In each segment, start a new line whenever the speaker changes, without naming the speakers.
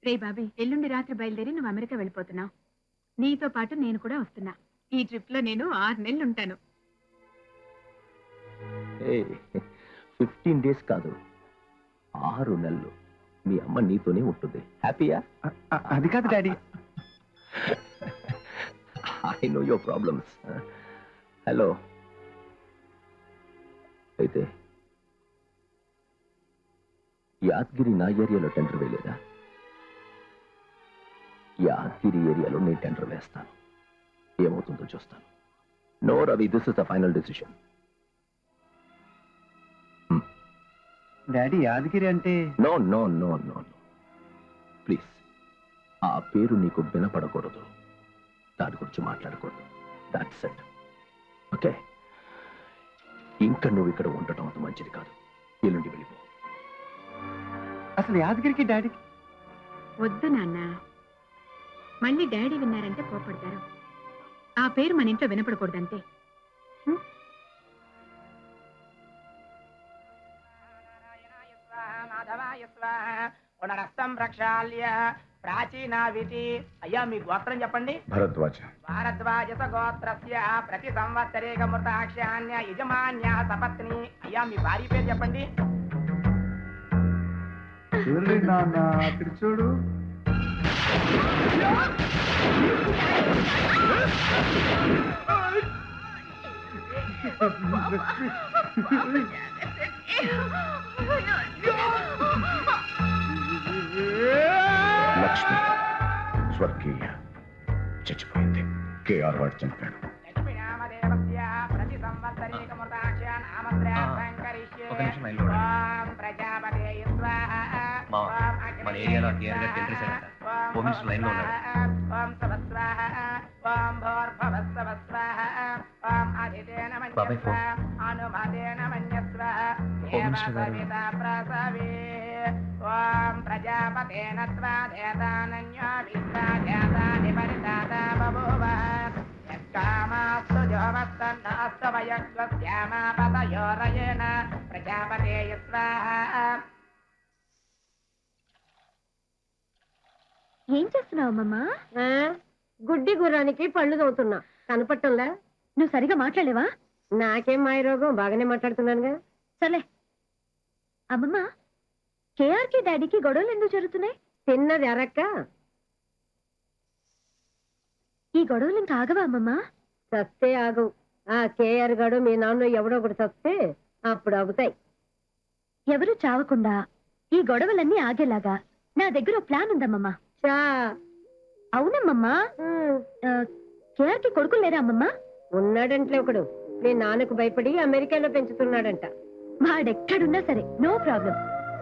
రే బాబీ, ఎల్లుండి రాత్రి బయలుదేరి నువ్వు అమెరికా వెళ్ళిపోతున్నావు. నీతో పాటు నేను కూడా వస్తున్నా. ఈ ట్రిప్ లో నేను 6 నెలలు ఉంటాను.
15 days కాదు, 6 నెలలు మీ అమ్మ నీతోనే ఉంటుంది. హ్యాపీయా?
అది కాదు daddy.
I know your problems. Hello, అయితే యాదగిరి నా ఏరియాలో టెండర్ వేయలేదా? యాదగిరి ఏరియాలో నేను టెండర్ వేస్తాను. ఏమవుతుందో చూస్తాను. No Ravi, this is the final decision.
Daddy Yadagiri అంటే?
No no no no no, please. ఆ పేరు నీకు వినపడకూడదు, దాని గురించి మాట్లాడకూడదు. That's it. ఓకే, ఇంకా నువ్వు ఇక్కడ ఉండటం అంత మంచిది కాదు. ఎల్లుండి వెళ్ళిపో.
అసలు యాదగిరికి డాడీకి?
వద్దు నాన్న, మళ్ళీ డాడీ విన్నారంటే కోపడతారు. ఆ పేరు మన ఇంట్లో వినపడకూడదంతే.
పునరస్తం ప్రక్షాళ్య ప్రాచీనావితి. అయ్యా మీ గోత్రం చెప్పండి.
భరద్వాజ.
భారద్వాజ గోత్రస్య ప్రతి సంవత్సరేక మృతాక్ష్యాన్య యజమాన్య సపత్ని. అయ్యా మీ భార్య పేరు చెప్పండి.
నాన్న అక్కడ చూడు.
లక్ష్మి స్వర్గీయ చచ్చిపోయింది. కేఆర్ వాడు చంపాడు.
లక్ష్మీనామదేవస్య ప్రతి సంవత్సరేక మృతాక్ష్యాన్ ఆమత్ర్యార్థం కరిష్యే. ఓం ప్రజాపతే స్వాహా.
మన ఏరియాలో KR tender centre police line లో ఉన్నాడు.
ఓం సవస్వాహా. ఓం భోర్భవస్వ స్వాహా. ఓం అధిదేన మన్యస్వ అనుమదేన మన్యస్వ దేవసవితా ప్రసవే. ఓం ప్రజాపతేన స్వాదేతానన్యో విశ్వాదేతాని పరితాతా బభూవ. యత్కామాస్తు జోమస్తన్నాస్తు వయస్వస్యామాపతయోరయేణ ప్రజాపతే స్వాహా.
ఏం చేస్తున్నావు అమ్మమ్మా? గుడ్డి గుర్రానికి పళ్ళు తవ్వుతున్నా. కనపట్టంలా? నువ్వు సరిగా మాట్లాడలేవా? నాకేం మాయరోగం, బాగానే మాట్లాడుతున్నానుగా. సరే అమ్మమ్మ, కేఆర్కి డాడీకి గొడవలు ఎందుకు జరుగుతున్నాయి? తిన్నది అరక్క. ఈ గొడవలు ఇంకా ఆగవా అమ్మమ్మ? చస్తే ఆగవు. ఆ కేఆర్ గడు మీ నాన్న ఎవడో ఒకటి చస్తే అప్పుడు ఆగుతాయి. ఎవరు చావకుండా ఈ గొడవలన్నీ ఆగేలాగా నా దగ్గర ప్లాన్ ఉందమ్మమ్మా. అవునమ్మమ్మా. కేఆర్కి కొడుకులు లేరా అమ్మమ్మా? ఉన్నాడంటే ఒకడు. మీ నాన్నకు భయపడి అమెరికాలో పెంచుతున్నాడంట. వాడెక్కడున్నా సరే నో ప్రాబ్లం.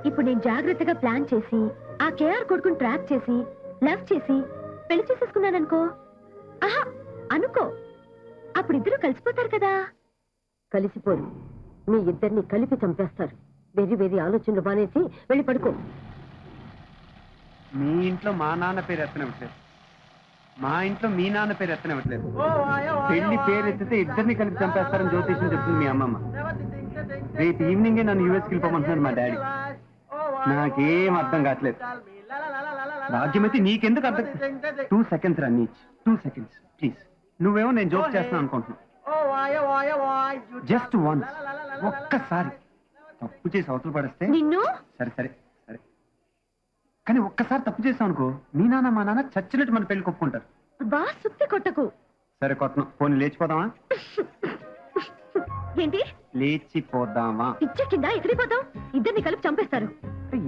ఇప్పుడు నేను జాగ్రత్తగా ప్లాన్ చేసి ఆ కేఆర్ కొడుకుని ట్రాక్ చేసి లవ్ చేసి పెళ్లి చేసేసుకున్నాననుకో. ఆహా అనుకో, అప్పుడు ఇద్దరు కలిసిపోతారు కదా. కలిసిపోరు, మీ ఇద్దరిని కలిపి చంపేస్తారు. వేరే వేరే ఆలోచనలు మానేసి వెళ్ళి పడుకో.
మీ ఇంట్లో మా నాన్న పేరు ఎత్తనివ్వట్లేదు, మా ఇంట్లో మీ నాన్న పేరు ఎత్తనివ్వట్లేదు. పెళ్లి పేరు ఎత్తితే ఇద్దరిని కలిపి చంపేస్తారని జ్యోతిష్యం చెప్తుంది మీ అమ్మమ్మ. రేపు ఈవినింగే నన్ను యూఎస్కి వెళ్ళిపోమంటున్నాడు మా డాడీ. నాకేం అర్థం కావట్లేదు. భాగ్యమైతే నీకెందుకు అర్థం? 2 seconds రా నీచ్, 2 seconds ప్లీజ్. నువ్వేమో నేను జోక్ చేస్తున్నాను అనుకుంటున్నా. జస్ట్ వన్స్, ఒక్కసారి తప్పు చేసి అవతల పడేస్తే
నిన్ను.
సరే సరే సరే, కానీ ఒక్కసారి తప్పు చేసావు అనుకో, మీ నాన్న మా నాన్న చచ్చినట్టు మన పెళ్లి కొప్పుకుంటారు.
బా సుత్తి కొట్టకు.
సరే కొట్టను, పోనీ లేచిపోదామా?
ఏంటి
లేచిపోదామా?
పిచ్చ కింద ఎగిరిపోతాం. ఇద్దరిని కలిపి చంపేస్తారు.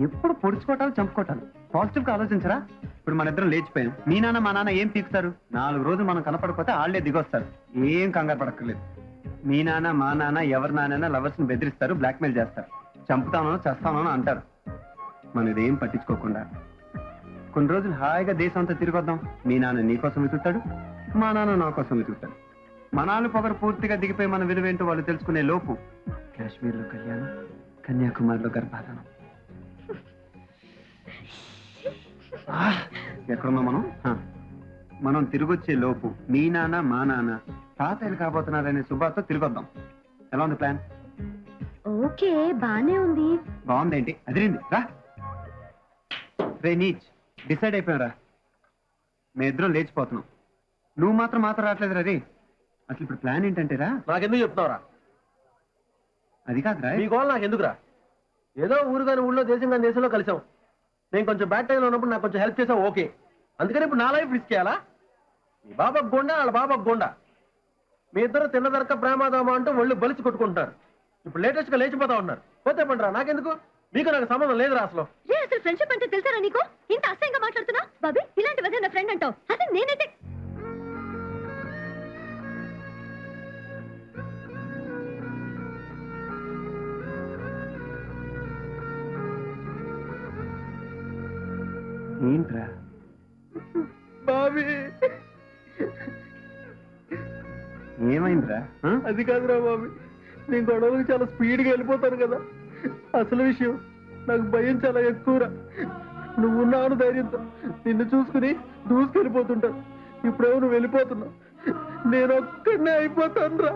ఎప్పుడు పొడుచుకోవటాలు చంపుకోవటాలు. పాజిటివ్ గా ఆలోచించరా? ఇప్పుడు మన ఇద్దరం లేచిపోయాం, మీ నాన్న మా నాన్న ఏం పీకుతారు? 4 రోజులు మనం కనపడకపోతే ఆళ్లే దిగొస్తారు. ఏం కంగారు పడక్కర్లేదు. మీ నాన్న మా నాన్న ఎవరి నాన్న లవర్స్ ని బెదిరిస్తారు, బ్లాక్మెయిల్ చేస్తారు, చంపుతానో చేస్తానో అంటారు. మనం ఇదేం పట్టించుకోకుండా కొన్ని రోజులు హాయిగా దేశం అంతా తిరిగొద్దాం. మీ నాన్న నీ కోసం వెతుకుతాడు, మా నాన్న నా కోసం వెతుకుతాడు. మనాలు పొగరు పూర్తిగా దిగిపోయి మన విలువేంటో వాళ్ళు తెలుసుకునే లోపు కాశ్మీర్లో కళ్యాణం, కన్యాకుమారిలో గర్భాధానం. ఎక్కడున్నా మనం తిరిగొచ్చే లోపు మీ నాన్న మా నాన్న తాతయ్యలు కాబోతున్నారనే శుభార్త తిరిగొద్దాం. ఎలా ఉంది ప్లాన్?
ఓకే, బానే ఉంది.
బాగుందేంటి? అదిరింది. రా రే నీచ్, డిసైడ్ అయిపోయారా మీ ఇద్దరం లేచిపోతున్నాం. నువ్వు మాత్రం రావట్లేదు రే. అసలు ఇప్పుడు ప్లాన్ ఏంటంటేరా,
నాకెందుకు చెప్తున్నావురా?
అది కాదురా,
మీ గోల్ నాకు ఎందుకురా? ఏదో ఊరు కానీ ఊళ్ళో దేశం కానీ దేశంలో కలిసాం. నేను కొంచెం బ్యాడ్ టైంలో ఉన్నప్పుడు నాకు కొంచెం హెల్ప్ చేసావు, ఓకే. అందుకని ఇప్పుడు నా లైఫ్ రిస్క్ చేయాలా? మీ బాబాకు గోండా, వాళ్ళ బాబాకు గోండా. మీ ఇద్దరు తిన్నదరక ప్రేమాదామా అంటూ ఒళ్ళు బలిచి కొట్టుకుంటున్నారు. ఇప్పుడు లేటెస్ట్ గా లేచిపోతా ఉన్నారు. పోతే పండురా, నాకెందుకు? మీకు నాకు సంబంధం లేదురా అసలు.
అసలు ఫ్రెండ్షిప్ అంటే తెలుసారా నీకు? ఇంత అసహ్యంగా మాట్లాడుతున్నా బాబీ. ఇలాంటి వదే నా ఫ్రెండ్ అంటావు? అసలు నేనైతే
ఏంట్రా
బాబీ,
ఏమైందిరా?
అది కాదురా బాబీ, నేను గొడవలకు చాలా స్పీడ్గా వెళ్ళిపోతాను కదా. అసలు విషయం నాకు భయం చాలా ఎక్కువరా. నువ్వు ఉన్నాను ధైర్యంతో నిన్ను చూసుకుని దూసుకెళ్ళిపోతుంటాను. ఇప్పుడేమో నువ్వు వెళ్ళిపోతున్నావు, నేను ఒక్కడనే అయిపోతాను రా.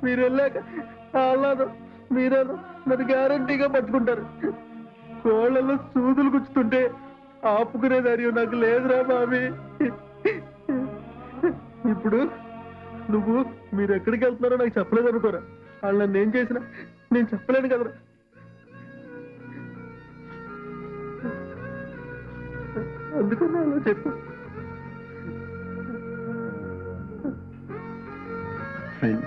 మీరు వెళ్ళాక ఆహ్లాదం మీరేనో నన్ను గ్యారంటీగా పట్టుకుంటారు. కోళ్ళలో సూదులు గుచ్చుతుంటే ఆపుకునే ధైర్యం నాకు లేదురా బాబీ. ఇప్పుడు నువ్వు మీరు ఎక్కడికి వెళ్తున్నారో నాకు చెప్పలేదు అనుకోరా. వాళ్ళు నన్ను ఏం చేసినా నేను చెప్పలేను కదరా. అందుకని అలా చెప్పు.
ఫ్రెండ్,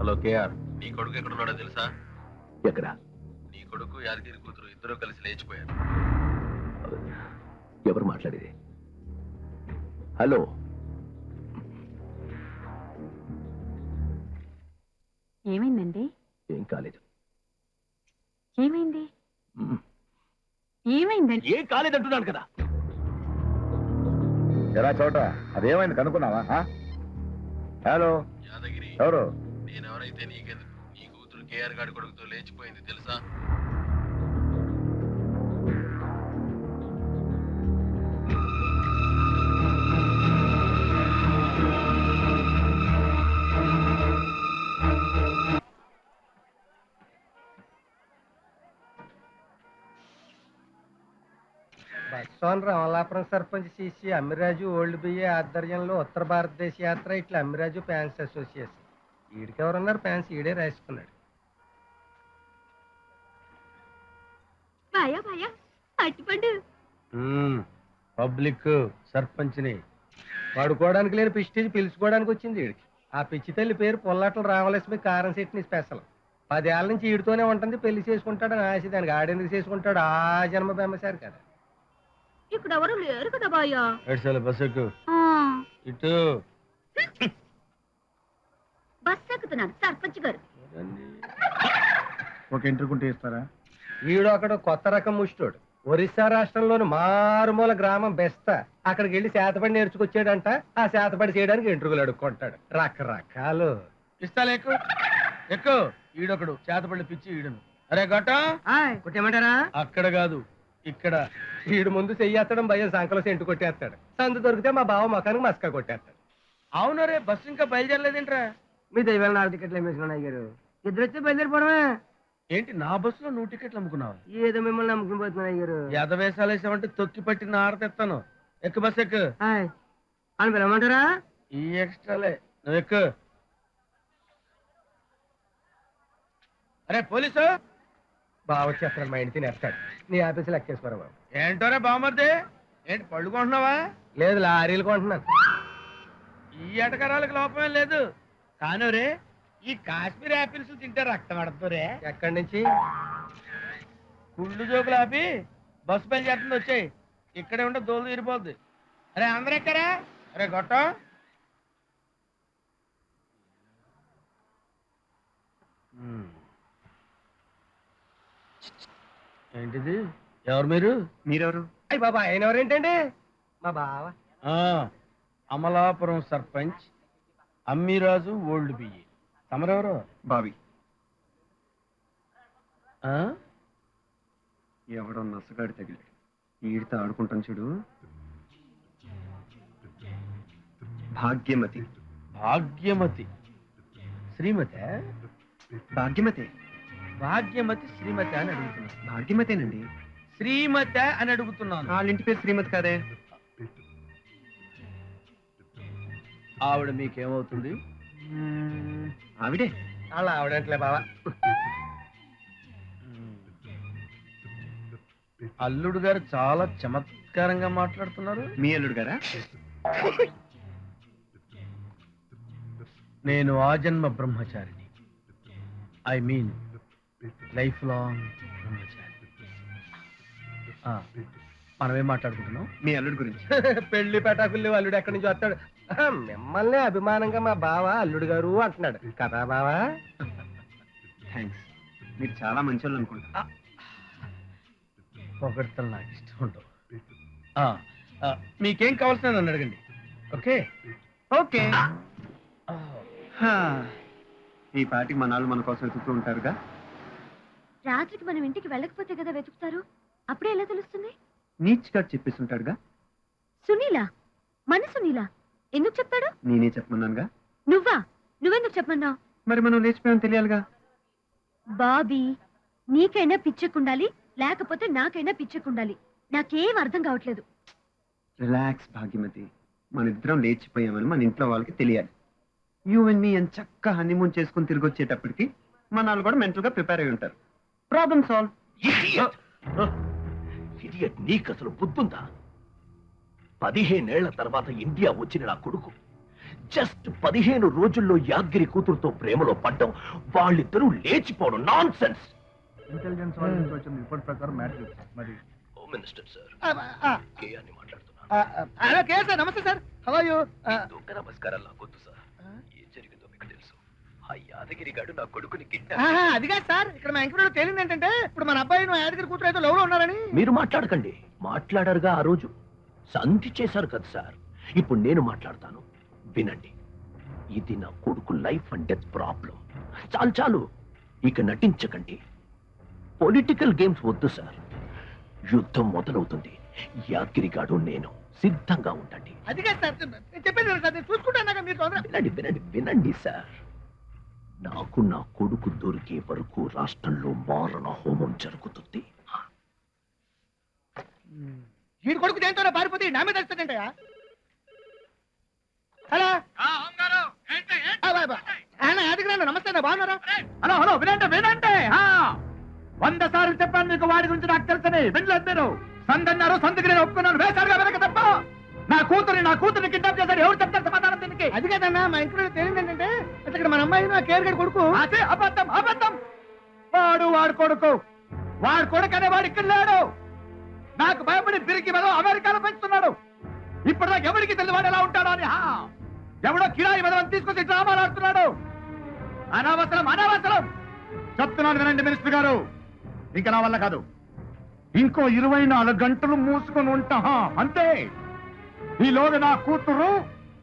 హలో కేఆర్, నీ కొడుకు ఎక్కడున్నాడో తెలుసా?
ఎక్కడ?
నీ కొడుకు యాదగిరి కూతురు ఇద్దరు కలిసి లేచిపోయారు.
ఎవరు మాట్లాడేది? హలో,
ఏమైందండి?
ఏం కాలేదు.
ఏమైంది? ఏమైందండి?
ఏం కాలేదంటున్నాను కదా.
ఎరా చోట అదేమైంది కనుక్కున్నావా? హలో,
యాదగిరి,
ఎవరు?
నేనెవరైతే నీకెందుకు? నీ కూతురు కేఆర్ గాడి కొడుకుతో లేచిపోయింది తెలుసా?
బస్వాన్ రామలాపురం సర్పంచ్ సిసి అమ్మిరాజు ఓల్డ్ బియ్య ఆధ్వర్యంలో ఉత్తర భారతదేశ యాత్ర ఇట్లా అమ్మిరాజు ఫ్యాన్స్ అసోసియేషన్. ఈడికి ఎవరున్నారు? ఫ్యాన్స్ ఈడే రాసుకున్నాడు.
బాయా బాయా అట్టుపండు.
పబ్లిక్ సర్పంచ్ని పడుకోవడానికి లేని పిస్టేజ్ పిలుచుకోవడానికి వచ్చింది ఈడికి. ఆ పిచ్చి తల్లి పేరు పొల్లాటలు రామలక్ష్మి కారం సెట్ని స్పెషల్. 10 ఏళ్ళ నుంచి ఈడితోనే ఉంటుంది. పెళ్లి చేసుకుంటాడని ఆశ. దానికి ఆడెందుకు చేసుకుంటాడు? ఆ జన్మ బెమ్మసారి కదా.
ఇక్కడ ఎవరు లేరు కదా బాయా.
బస్ ఎక్కు. ఇటు
బస్ ఎక్కుతున్నాను సర్పంచ్ గారు.
ఒక ఇంటర్కుంటే ఇస్తారా?
ఈడు అక్కడ కొత్త రకం ముష్టోడు. ఒరిస్సా రాష్ట్రంలోని మారుమూల గ్రామం బెస్త. అక్కడికి వెళ్ళి శాతపడి నేర్చుకొచ్చాడంట. ఆ శాతపడి చేయడానికి ఎంట్రుకలు అడుక్కుంటాడు. రకరకాలు
ఇస్తాలే, ఎక్కువ ఎక్కువ. ఈడొకడు చేతపడి పిచ్చి ఈడును. అరే గట్ట
కొట్టేమంటారా? అక్కడ కాదు, ఇక్కడ. ఈడు ముందు చెయ్యేత్తడం భయం, సంకలో సెంటు కొట్టేస్తాడు. సందు దొరికితే మా బావ మొఖానికి మస్కా కొట్టేస్తాడు.
అవును రే, బస్సు ఇంకా బయలుదేరలేదేంట్రా?
మీ దైవాలు 4 టికెట్లు వేసుకున్నాయి గారు. ఇద్దరు వచ్చి బయలుదేరిపోవడమే.
ఏంటి నా బస్సులో 100 టికెట్లు అమ్ముకున్నావా?
ఏదో మిమ్మల్ని నమ్ముకుని పోతున్నాయి గారు.
వేసాలు వేసామంటే తొక్కి పట్టి నారతెత్తాను. ఎక్కు బస్ ఎక్కు.
అని పిలవమంటారా?
ఈ ఎక్స్ట్రాలే, నువ్వు ఎక్కు. అరే పోలీసు
బావ వచ్చేస్తాడు. మా ఇంటి తినేస్తాడు. నీ ఆఫీసులో ఎక్కేసుకోరా బాబు.
ఏంటోరే బావమర్ది, ఏంటి పళ్ళు కొంటున్నావా?
లేదు, లారీలు కొంటున్నాను.
ఈ ఎటకరాలకు లోపమే లేదు. కానీ రే, ఈ కాశ్మీర్ యాపిల్స్ తింటే రక్తం పడుతురే.
ఎక్కడి నుంచి?
కుళ్ళు జోకులు ఆపి బస్సు బయలుదేరుతుంది, వచ్చాయి. ఇక్కడే ఉంటే దోలు తీరిపోద్ది. అరే అందరూ ఎక్కరా? అరే గొట్టం ఏంటిది? ఎవరు మీరు?
మీరెవరు?
అయ్యి బాబా ఆయన ఎవరేంటండి? మా బావ.
అమలాపురం సర్పంచ్ అమ్మిరాజు ఓల్డ్ బియ్యి. తమరెవరు?
బావి.
ఆ?
ఎవడో నసగాడి తగిలి ఈడితో ఆడుకుంటాను చూడు. భాగ్యమతి.
భాగ్యమతి శ్రీమతి.
భాగ్యమతి.
భాగ్యమతి శ్రీమతి అని అడుగుతున్నాను.
భాగ్యమతేనండి.
శ్రీమతి అని అడుగుతున్నాను.
వాళ్ళ ఇంటి పేరు శ్రీమతి కాదే.
ఆవిడ మీకేమవుతుంది?
ఆవిడే.
అలా ఆవిడంటలే బావా.
అల్లుడు గారు చాలా చమత్కారంగా మాట్లాడుతున్నారు.
మీ అల్లుడు గారా?
నేను ఆజన్మ బ్రహ్మచారిని. ఐ మీన్ లైఫ్ లాంగ్ బ్రహ్మచారి. మనమేం మాట్లాడుకుంటున్నాం?
మీ అల్లుడు గురించి.
పెళ్లి పెటాకుల్లి అల్లుడు ఎక్కడి నుంచి వస్తాడు? మిమ్మల్ని అభిమానంగా మా బావ అల్లుడు గారు అంటున్నాడు కదా బావా.
థ్యాంక్స్. మీరు చాలా మంచి వాళ్ళు అనుకుంటా.
పొగడ్తలు నాకు ఇష్టం ఉండవు. మీకేం కావాల్సిన నన్ను అడగండి. Okay
okay. ఈ పాటికి మన వాళ్ళు మన కోసం వెతుకుతూ ఉంటారుగా.
రాత్రికి మనం ఇంటికి వెళ్ళకపోతే కదా వెతుకుతారు. అప్పుడే ఎలా తెలుస్తుంది?
నీచ్ గారు చెప్పేస్తుంటాడుగా.
సునీలా? మన సునీలా ఎందుకు చెప్తాడు?
నేనే చెప్పమన్నానుగా.
నువ్వా? నువ్వెందుకు చెప్పమన్నావు?
మరి మనం లేచిపోయాం తెలియాలిగా.
బాబీ, నీకైనా పిచ్చెక్కుండాలి, లేకపోతే నాకైనా పిచ్చెక్కుండాలి. నాకేం అర్థం కావట్లేదు.
రిలాక్స్ భాగ్యమతి. మన ఇద్దరం లేచిపోయామని మన ఇంట్లో వాళ్ళకి తెలియాలి. యూ అండ్ మీ అని చక్కగా హనీమూన్ చేసుకుని తిరిగి వచ్చేటప్పటికి మన వాళ్ళు కూడా మెంటల్ గా ప్రిపేర్ అయి ఉంటారు. Problem solve.
ఇడియట్, నీకు అసలు బుద్ధుందా? 15 ఏళ్ల తర్వాత ఇండియా వచ్చిన నా కొడుకు జస్ట్ 15 రోజుల్లో యాద్గిరి కూతురుతో ప్రేమలో పడ్డం, వాళ్ళిద్దరూ లేచిపోవడం నాన్ సెన్స్.
ఇంటెలిజెన్స్ వాళ్ళ నుంచి వచ్చిన రిపోర్ట్ ప్రకారం మ్యాటర్ మరి.
హోమ్ మినిస్టర్ సార్, కేఆర్ని మాట్లాడుతున్నా.
హలో కే సార్, నమస్తే సార్. How are you?
దొంగ నమస్కారాలు నాకొద్దు సార్. ఏం జరిగిందో మీకు తెలుసు. ఆ యాదగిరి గాడు నా కొడుకుని
అది కాదు సార్, ఇక్కడ మా ఎంక్వైరీలో తేలింది ఏంటంటే ఇప్పుడు మన అబ్బాయి యాదగిరి కూతురు అయితే లవ్ లో ఉన్నారని.
మీరు మాట్లాడకండి. మాట్లాడారుగా ఆ రోజు, సంధి చేశారు కదా సార్. ఇప్పుడు నేను మాట్లాడతాను, వినండి. ఇది నా కొడుకు లైఫ్ అండ్ డెత్ ప్రాబ్లం. చాలు చాలు, ఇక నటించకండి. పొలిటికల్ గేమ్స్ వద్దు సార్. యుద్ధం మొదలవుతుంది. యాదగిరిగాడు నేను సిద్ధంగా ఉండండి.
అది కాదు సార్, నేను చెప్పేది సార్, నేను చూసుకుంటాను. మీరు
వినండి వినండి వినండి సార్. నాకు నా కొడుకు దొరికే వరకు రాష్ట్రంలో మారణ హోమం జరుగుతుంది.
వీడి కొడుకు దేంతో పారిపోతే నా మీద వస్తుందంటయా? హలో యాదగిరి నమస్తే, బాగున్నారా?
హలో హలో, వినండి వినండి. 100 సార్లు చెప్పాను మీకు వాడి గురించి. నాకు తెలుసని వినలేదు మీరు. సందన్నారు, సందుకు నేను ఒప్పుకున్నాను. వేశారుగా వెనక తప్ప. నా కూతుర్ని కిడ్నాప్ చేశారు. ఎవరు చెప్తారు సమాధానం దీనికి?
అది కదన్నా, మా ఇంట్లో తెలియదు ఏంటంటే ఇక్కడ మన అమ్మాయి నా కేర్ గడి కొడుకు.
అదే అబద్ధం అబద్ధం. వాడు కొడుకు అనే వాడు ఇక్కడ లేడు. నాకు భయపడి తిరిగి వెదవ అమెరికాలో పెంచుతున్నాడు. ఇప్పుడు నాకు ఎవరికి తెలియదు వాడు ఎలా ఉంటాడో అని. ఎవడో కిరాయి వెదవని తీసుకొచ్చి డ్రామాలు ఆడుతున్నాడు. అనవసరం చెప్తున్నాను వినండి మినిస్టర్ గారు. ఇంకా నా వల్ల కాదు. ఇంకో 24 గంటలు మూసుకొని ఉంటా అంతే. ఈలోగా నా కూతురు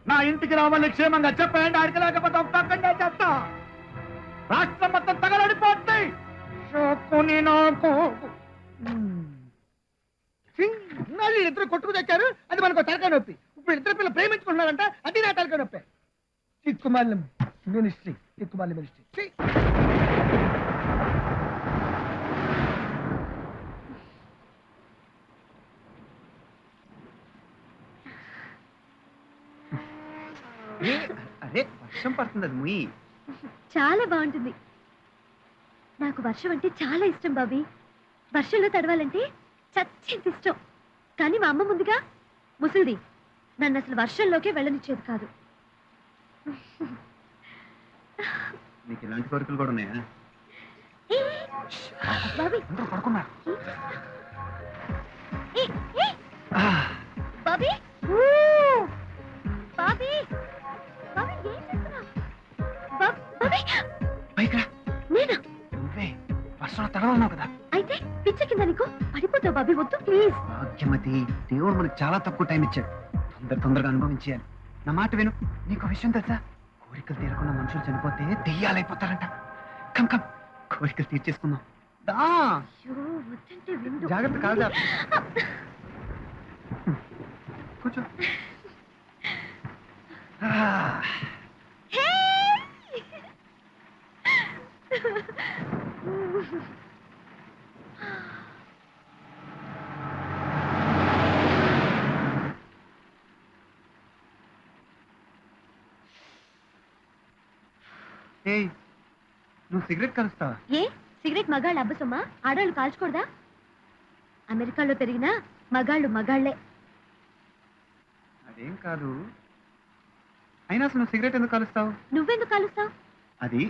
నా ఇంటికి రావాలని క్షేమంగా చెప్పండి. ఆడికి లేకపోతే ఒక్కడే చేస్తా. రాష్ట్రం మొత్తం తగలడిపోద్ది.
ఇద్దరు కొట్టుకు తెచ్చారు, అది మనకు తలకాయ నొప్పి. ఇప్పుడు ఇద్దరు పిల్లలు ప్రేమించుకుంటున్నారంట, అది నా తలకాయ నొప్పి. తిక్కుమాలి మినిస్ట్రీ.
అరే వర్షం పడుతుంది, అది ముయ్యి.
చాలా బాగుంటుంది. నాకు వర్షం అంటే చాలా ఇష్టం బాబీ. వర్షంలో తడవాలంటే చచ్చేంత ఇష్టం. కానీ మా అమ్మ ముందుగా ముసలిది, నన్ను అసలు వర్షంలోకే వెళ్ళనిచ్చేది కాదు.
మీకు ఇలాంటి కోరికలు కూడా ఉన్నాయా?
బాబీ
పడుకున్నా.
బాబీ బాబీ బాబీ ఏం చేస్తున్నావు? బాబీ
పైకి రా.
నేనా?
నువ్వే వర్షంలో తడవన్నావు కదా.
అయితే పిచ్చ కింద నీకు పడిపోతావు బాబీ, వద్దు ప్లీజ్.
భాగ్యమతి, దేవుడు మనకు చాలా తక్కువ టైం ఇచ్చాడు. తొందరగా అనుభవించేయాలి. నా మాట విను. నీకు విషయం తెలుసా? కోరికలు తీరకుండా మనుషులు చనిపోతే దెయ్యాలైపోతారంట. కమ్ కమ్, కోరికలు తీర్చేసుకుందాం. దా.
అయ్యో, వద్దంటే విండు.
జాగ్రత్త, కాదు కూర్చో. ఏయ్, నువ్వు సిగరెట్ కలుస్తావా?
ఏ సిగరెట్ మగాళ్ళ అబ్బసమ్మా? ఆడవాళ్ళు కాల్చకూడదా? అమెరికాలో పెరిగినా మగాళ్ళు మగాళ్లే.
అదేం కాదు. అయినా అసలు నువ్వు సిగరెట్ ఎందుకు కలుస్తావు?
నువ్వెందుకు కాలుస్తావు?
అది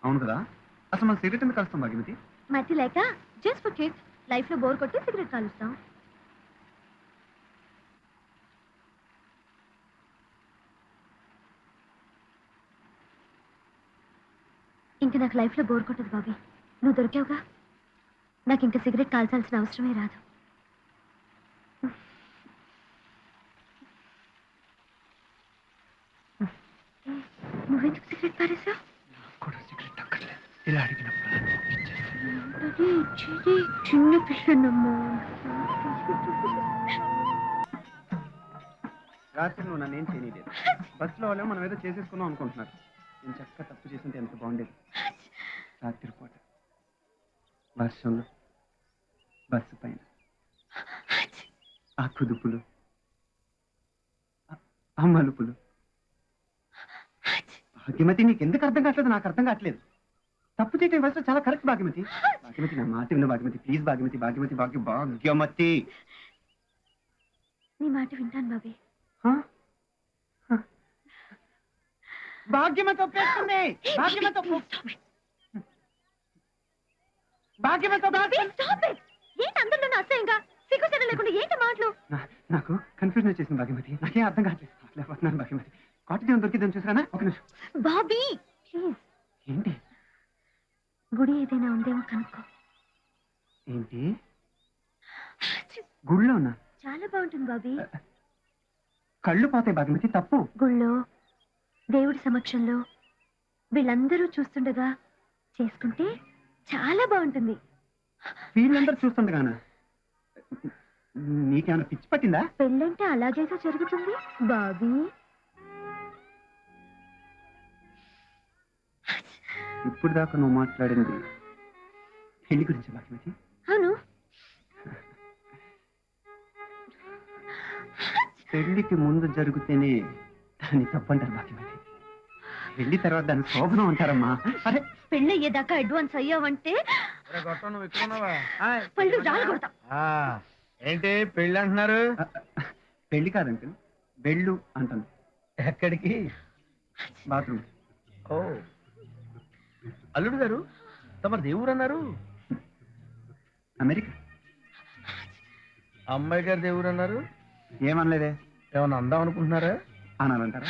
అవును కదా. అసలు మనం సిగరెట్ ఎందుకు కలుస్తాం భాగ్యమతి?
మతి లేక జస్ట్ ఫర్ కిడ్స్. లైఫ్ లో బోర్ కొట్టి సిగరెట్ కాలుస్తాం. ఇంకా నాకు లైఫ్ లో బోర్ కొట్టదు బాబీ. నువ్వు దొరికావుగా, నాకు ఇంకా సిగరెట్ కాల్చాల్సిన అవసరమే రాదు. నువ్వెందుకు సిగరెట్ పారేసావు?
కూడా సిగరెట్ అక్కర్లేదు. ఇలా అడిగినప్పుడు
చిన్న పిల్లనమ్మా.
రాత్రి నువ్వు నన్ను ఏం చేయలేదు. బస్సులో వాళ్ళు మనం ఏదో చేసేసుకున్నాం అనుకుంటున్నారు. నేను చక్కగా తప్పు చేస్తుంటే ఎంత బాగుండేది. రాత్రి పూట వర్షంలో బస్సు పైన ఆ కుదుపులు, ఆ మలుపులు. భాగ్యమతి, నీకు ఎందుకు అర్థం కావట్లేదు? నాకు అర్థం కావట్లేదు. తప్పు చేయటం వయసులో చాలా కరెక్ట్ భాగ్యమతి. భాగ్యమతి, నా మాట విను భాగ్యమతి, ప్లీజ్ భాగ్యమతి. భాగ్యమతి భాగ్యమతి.
నీ మాట వింటాను బాబీ.
భాగ్యమతి ఒప్పేస్తుంది. భాగ్యమతి
ఏంటి అందరిలో అసహ్యంగా సిగ్గుసెడ లేకుండా ఏంటి మాటలు?
నాకు కన్ఫ్యూజన్ వచ్చేసింది భాగ్యమతి. నాకేం అర్థం కావట్లేదు. లేకపోతున్నాను భాగ్యమతి. కాటిదేవం దొరికిద్దని చూసారా? ఒక నిమిషం
బాబీ ప్లీజ్.
ఏంటి?
గుడి ఏదైనా ఉందేమో కనుక్కో.
ఏంటి గుళ్ళో ఉన్నా?
చాలా బాగుంటుంది బాబీ.
కళ్ళు పోతాయి భాగ్యమతి, తప్పు.
గుళ్ళో దేవుడి సమక్షంలో వీళ్ళందరూ చూస్తుండగా చేసుకుంటే చాలా బాగుంటుంది.
వీళ్ళందరూ చూస్తుండగానా? నీకేమైనా పిచ్చి పట్టిందా?
పెళ్ళంటే అలాగేగా జరుగుతుంది బాబీ.
ఇప్పుడు దాకా నువ్వు మాట్లాడింది పెళ్లి గురించి భాగ్యమతి?
అవును.
పెళ్లికి ముందు జరిగితేనే దాన్ని తప్పంటారు భాగ్యమతి. పెళ్లి తర్వాత దాన్ని శోభనం అంటారమ్మా. అరే,
పెళ్ళి అయ్యేదాకా అడ్వాన్స్ అయ్యావంటే
నువ్వు ఇక్కడ ఉన్నావా?
పళ్ళు రాలు కొడతా.
ఏంటి పెళ్ళి అంటున్నారు?
పెళ్లి కాదంటే వెళ్ళు అంటాను.
ఎక్కడికి?
బాత్రూమ్.
ఓ, అల్లుడు గారు తమ దేవుడు అన్నారు.
అమెరికా.
అమ్మాయి గారు దేవుడు అన్నారు.
ఏమనలేదే.
ఏమన్నా అందాం అనుకుంటున్నారా?
అనాలంటారా?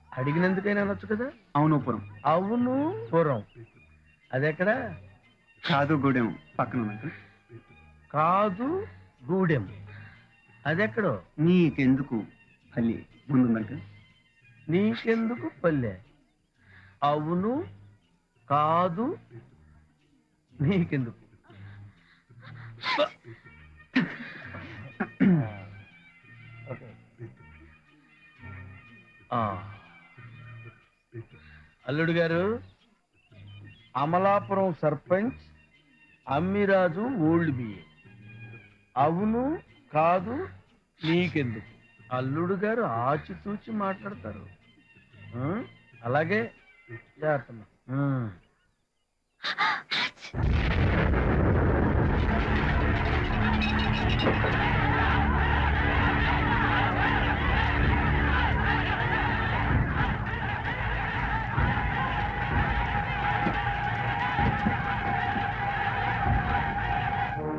అడిగినందుకైనా అనొచ్చు కదా.
అవును పురం.
అవును పూర్వం. అదెక్కడ?
కాదు గూడెం పక్కన ఉన్నట్టు.
కాదు గూడెం. అదెక్కడో?
నీకెందుకు పల్లి ముందుందంటే.
నీకెందుకు పల్లె? అవును కాదు నీకెందుకు? అల్లుడు గారు, అమలాపురం సర్పంచ్ అమ్మిరాజు ఓల్డ్ బిఏ. అవును కాదు నీకెందుకు? అల్లుడు గారు ఆచితూచి మాట్లాడతారు. అలాగే జాగ్రత్త.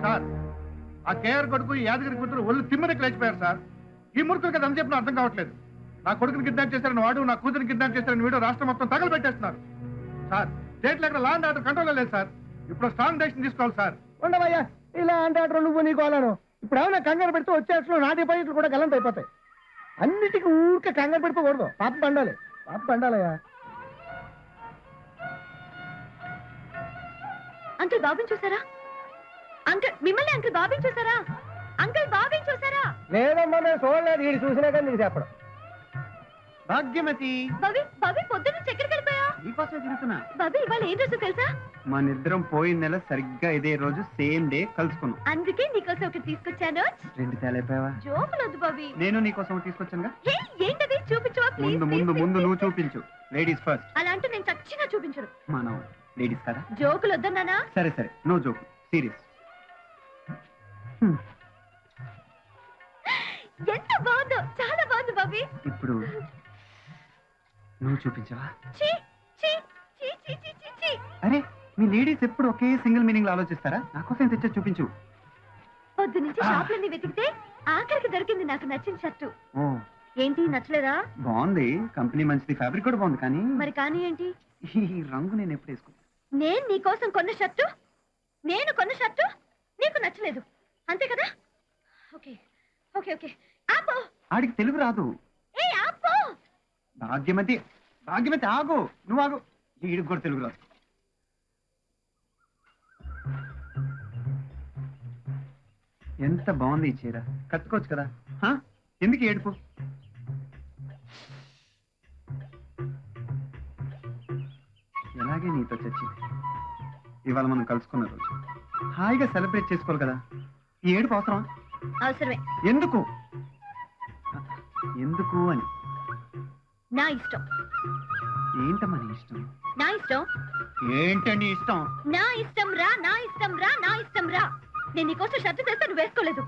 సార్, ఆ కేఆర్ కొడుకు ఈ యాదగిరి కూతురు ఒళ్ళు తిమ్మరికి లేచిపోయారు సార్. ఈ మురుకులకి అది చెప్పిన అర్థం కావట్లేదు. నా కొడుకుని కిడ్నాప్ చేశారని వాడు, నా కూతురిని కిడ్నాప్ చేశారని వీడు రాష్ట్రం మొత్తం తగలబెట్టేస్తున్నారు సార్. స్టేట్లో ఎక్కడ లా అండ్ ఆర్డర్ కంట్రోల్ లేదు సార్. ఇప్పుడు స్ట్రాంగ్ డెసిషన్ తీసుకోవాలి సార్.
ఉండవయ్యా, ఇలా అంటే నువ్వు నీకు వాళ్ళను ఇప్పుడు ఏమైనా కంగారు పెడితే వచ్చేట్లు నా డిపాజిట్లు కూడా గలంత అయిపోతాయి. అన్నిటికీ ఊరికే కంగారు పెడిపోకూడదు. పాపం పండాలి, పాపం పండాలయ్యా.
అంకుల్ బాబుని చూసారా? అంకుల్ మిమ్మల్ని అంకుల్ బాబుని చూసారా? అంకుల్ బాబుని చూసారా?
లేదమ్మా, నేను చూడలేదు. వీడు చూసినా కానీ నీకు చెప్పడం.
భాగ్యమతి,
బాబీ బాబీ పొద్దున్న చక్కెర కలిపాయా?
నీకోసమే తిరుగుతున్నా.
బాబీ ఇవాళ ఏం రోజు తెలుసా?
మనిద్దరం పోయిన నెల సరిగ్గా ఇదే రోజు సేమ్ డే కలుసుకున్నాం.
అందుకే నీకోసం ఒకటి తీసుకొచ్చాను.
2 తేలైపోయావా?
జోకులొద్దు బాబీ.
నేను నీకోసం ఒకటి తీసుకొచ్చానుగా.
హే, ఏంటది? చూపించవా ప్లీజ్?
ముందు నువ్వు చూపించు. Ladies first.
అలా అంటూ నేను చచ్చినా చూపించను.
మనం లేడీస్ కదా.
జోకులొద్దన్నానా?
సరే నో జోక్, సీరియస్.
ఎంత బాగుందో, చాలా బాగుంది బాబీ.
ఇప్పుడు నువ్వు చూపించవా?
చీ చీ చీ చీ చీ చీ చీ.
అరే, మీ లేడీస్ ఎప్పుడు ఒకే సింగిల్ మీనింగ్ లో ఆలోచిస్తారా? నాకోసం తెచ్చా చూపించు.
పొద్దు నుంచి షాప్లన్నీ వెతికితే ఆఖరికి దొరికింది నాకు నచ్చిన షర్టు.
ఓ,
ఏంటి నచ్చలేదా?
బాగుంది, కంపెనీ మంచిది, ఫ్యాబ్రిక్ కూడా బాగుంది. కానీ
మరి కానీ ఏంటి?
ఈ రంగు నేను ఎప్పుడు వేసుకున్నా?
నేను నీకోసం కొన్న షర్టు, నేను కొన్న షర్టు నీకు నచ్చలేదు, అంతే కదా? ఓకే ఓకే ఓకే, ఆపో.
ఆడికి తెలుగు రాదు.
ఏ ఆపో.
భాగ్యమతి ఆగు, నువ్వు ఆగు. వీడికి కూడా తెలుగు రాదు. ఎంత బాగుంది ఈ చీర, కట్టుకోవచ్చు కదా. ఎందుకు ఏడుపు? ఎలాగే నీతో చచ్చి ఇవాళ మనం కలుసుకున్న రోజు హాయిగా సెలబ్రేట్ చేసుకోవాలి కదా. ఈ ఏడుపు అవసరం?
అవసరమే.
ఎందుకు అని.
నా ఇష్టం.
ఏంటమ్మా నీ ఇష్టం?
నా ఇష్టం.
ఏంటండి ఇష్టం?
నా ఇష్టం రా, నా ఇష్టం రా, నా ఇష్టం రా. నేను నీకోసం షర్ట్ తెస్తే నువ్వు వేసుకోలేదు.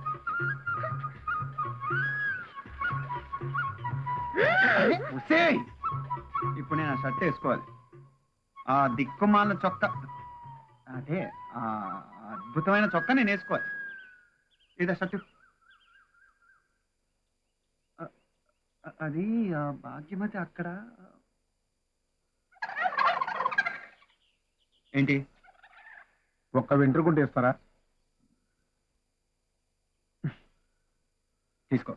ఇప్పుడు నేను ఆ షర్ట్ వేసుకోవాలి. ఆ దిక్కుమాల చొక్క, అదే ఆ అద్భుతమైన చొక్క నేను వేసుకోవాలి. ఇదా షర్టు? అది భాగ్యమతి అక్కడ. ఏంటి,
ఒక్క వెంట్రుకుంటే ఇస్తారా?
తీసుకో.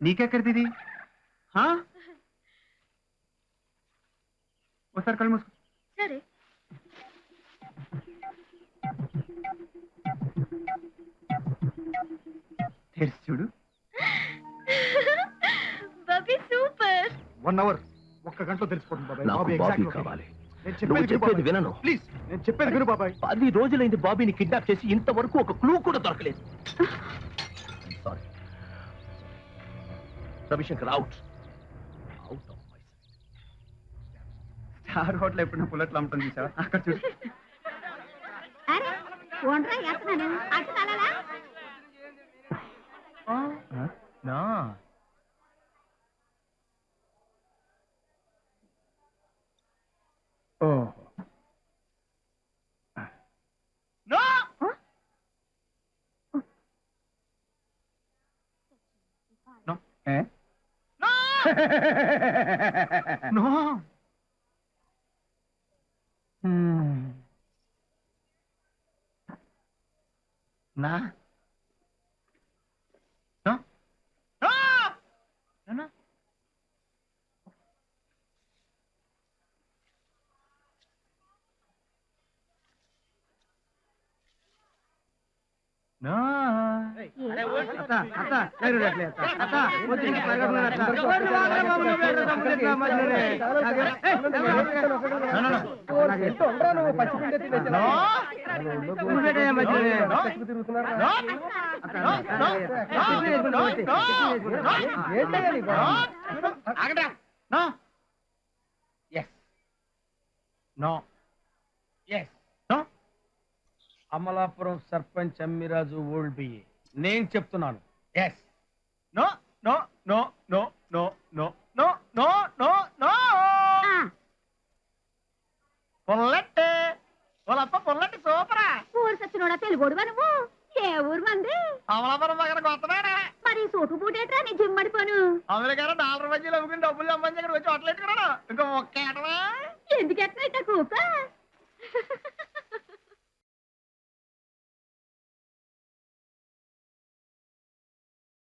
నీకెక్కడిది ఇది? ఒకసారి కళ్ళు మూసుకో.
సరే.
తెరిచి చూడు.
బాబీ సూపర్.
1 అవర్, ఒక్క గంటలో తెలిసిపోతుంది బాబాయ్.
నాకు
బాబీ
బాబీ
exact
కావాలి.
నేను
నువ్వు చెప్పేది వినను.
ప్లీజ్, నేను చెప్పేది విను బాబాయ్.
10 రోజులైంది బాబీని కిడ్నాప్ చేసి, ఇంతవరకు ఒక క్లూ కూడా దొరకలేదు. Sorry Ravishankar, out of my sight.
Star hotel ఎప్పుడు పుల్లట్లు అమ్మటం చూసావా? అక్కడ చూడు.
అరే ఓండ్రా యాత్నాను అటు తలలా.
నా
నో.
నా అమలాపురం సర్పంచ్ అమ్మిరాజు ఓల్డ్ బిఏ నేను చెప్తున్నాను. Yes.
No no no no no no no no no no.
పుల్లట్టు వాళ్ళప్ప పుల్లట్టు సూపరా.
ఊరు సచ్చినోడా తెలుగోడువా నువ్వు? ఏ ఊరు మంది?
అమలాపురం పక్కన కొత్తమేనా?
మరి సోటు పూటేట్రా నీ జిమ్మడిపోను.
అమెరికాలో డాలర్ మధ్యలో అమ్ముకుని డబ్బులు సంబంధించి ఇక్కడ వచ్చి హోటల్ ఎట్టుకున్నాడు. ఇంకా ఒక్క ఏటవా?
ఎందుకు ఎట్లా కూప